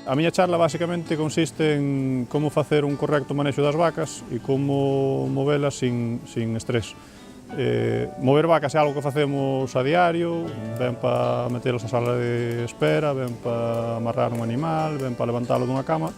A miña charla basicamente consiste en como facer un correcto manexo das vacas e como movelas sin estrés. Mover vacas é algo que facemos a diario, ben para metelas na sala de espera, ben para amarrar un animal, ben para levantalo dunha cama,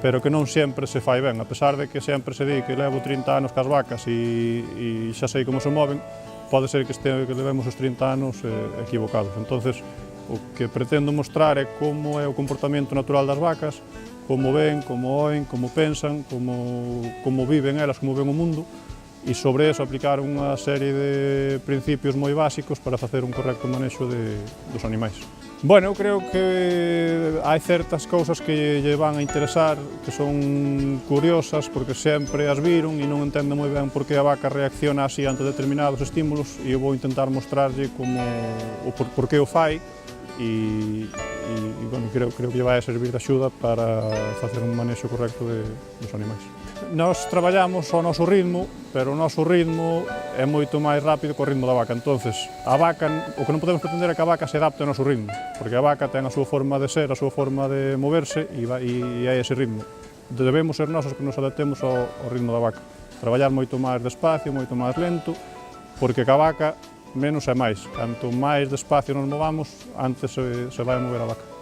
pero que non sempre se fai ben, a pesar de que sempre se di que levo 30 anos cas vacas e xa sei como se moven, pode ser que levemos os 30 anos equivocados. Entonces, o que pretendo mostrar é como é o comportamento natural das vacas, como ven, como oen, como pensan, como viven elas, como ven o mundo, e sobre eso aplicar unha serie de principios moi básicos para facer un correcto manexo dos animais. Bueno, eu creo que hai certas cousas que lle van a interesar, que son curiosas, porque sempre as viron e non entenden moi ben por que a vaca reacciona así ante determinados estímulos, e eu vou intentar mostrarlle por que o fai, e bueno, creo que lle vai a servir de axuda para facer un manexo correcto dos animais. Nós traballamos ao noso ritmo, pero o noso ritmo é moito máis rápido que o ritmo da vaca. Entonces, a vaca, o que non podemos pretender é que a vaca se adapte ao noso ritmo, porque a vaca ten a súa forma de ser, a súa forma de moverse e é ese ritmo. Debemos ser nós os que nos adaptemos ao ritmo da vaca. Traballar moito máis despacio, moito máis lento, porque ca vaca menos é máis. Canto máis despacio nos movamos, antes se vai mover a vaca.